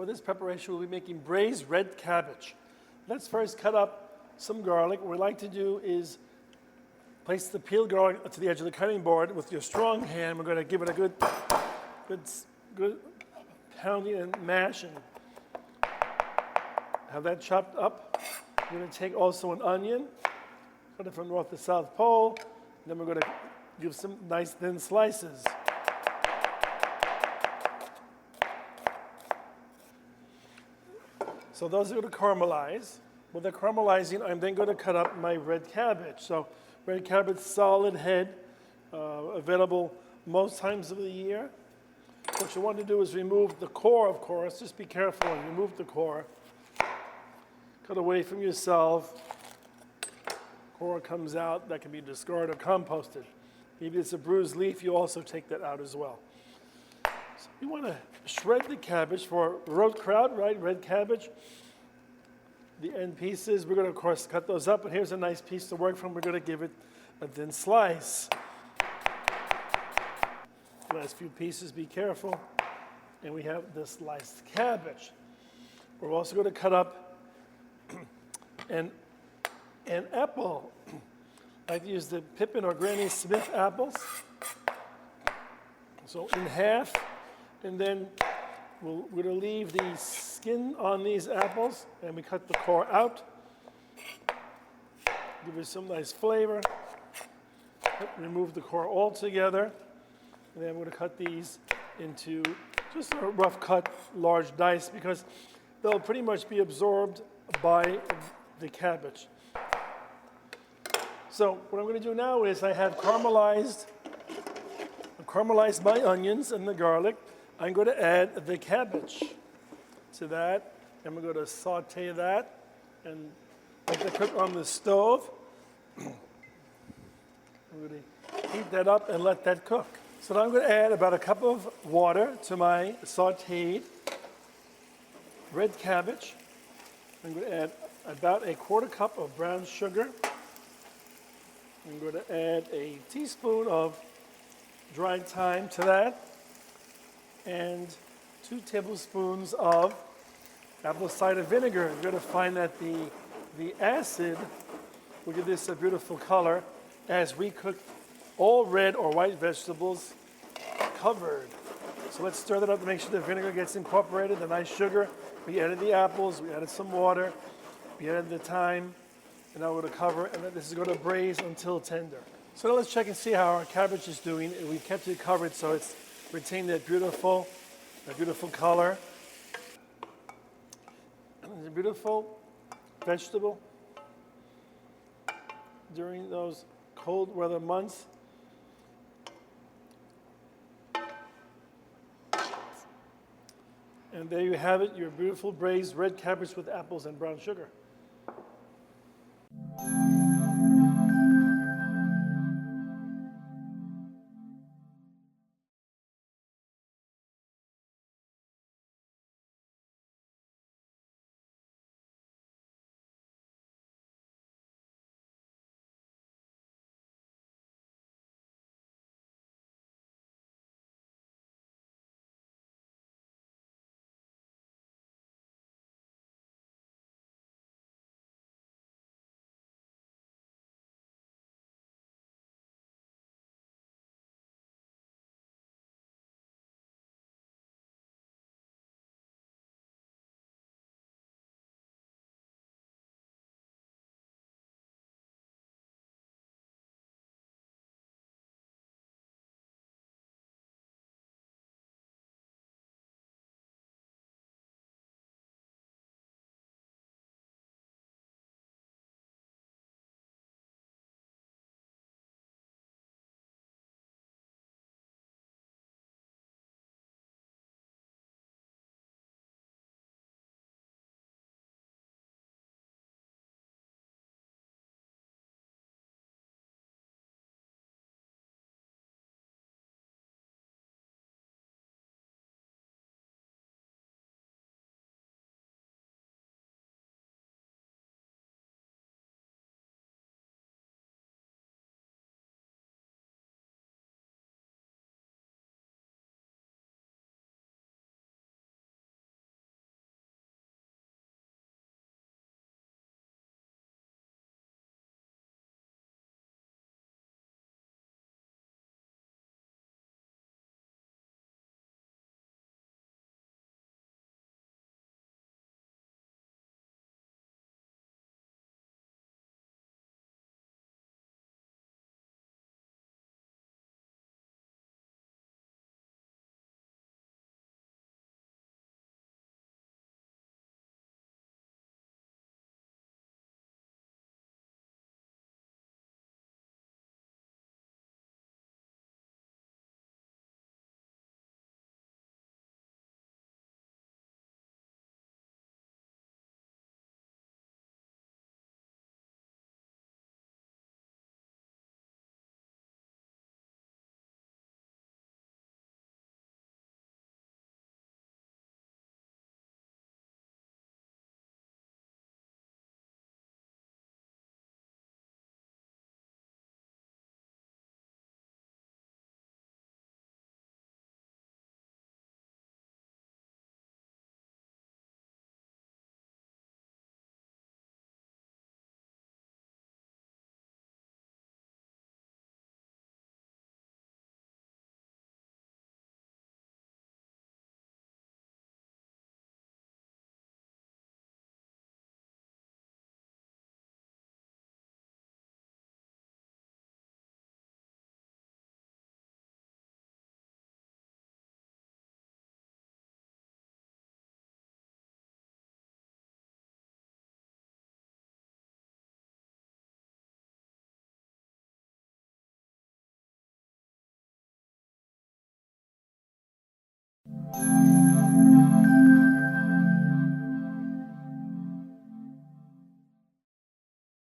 For this preparation, we'll be making braised red cabbage. Let's first cut up some garlic. What we like to do is place the peeled garlic to the edge of the cutting board with your strong hand. We're going to give it a good pounding and mash and have that chopped up. We're going to take also an onion, cut it from north to south pole. Then we're going to give some nice thin slices. So those are going to caramelize. While they're caramelizing, I'm then going to cut up my red cabbage. So red cabbage, solid head, available most times of the year. What you want to do is remove the core, of course. Just be careful and remove the core. Cut away from yourself. Core comes out. That can be discarded or composted. Maybe it's a bruised leaf. You also take that out as well. So you want to shred the cabbage for Rotkraut, right? Red cabbage. The end pieces, we're going to, of course, cut those up. But here's a nice piece to work from. We're going to give it a thin slice. Last few pieces, be careful. And we have the sliced cabbage. We're also going to cut up an apple. I like to use the Pippin or Granny Smith apples. So in half, and then we're going to leave the skin on these apples, and we cut the core out. Give it some nice flavor. Remove the core altogether. And then I'm going to cut these into just a rough cut, large dice, because they'll pretty much be absorbed by the cabbage. So what I'm going to do now is I have caramelized my onions and the garlic. I'm going to add the cabbage to that, and we're going to saute that and let that cook on the stove. I'm going to heat that up and let that cook. So now I'm going to add about a cup of water to my sauteed red cabbage. I'm going to add about a quarter cup of brown sugar. I'm going to add a teaspoon of dried thyme to that, and 2 tablespoons of apple cider vinegar. You're going to find that the acid will give this a beautiful color as we cook all red or white vegetables covered. So let's stir that up to make sure the vinegar gets incorporated, the nice sugar. We added the apples, we added some water, we added the thyme, and now we're going to cover it, and then this is going to braise until tender. So now let's check and see how our cabbage is doing. We kept it covered so it's retained that beautiful color. It's a beautiful vegetable during those cold weather months. And there you have it, your beautiful braised red cabbage with apples and brown sugar.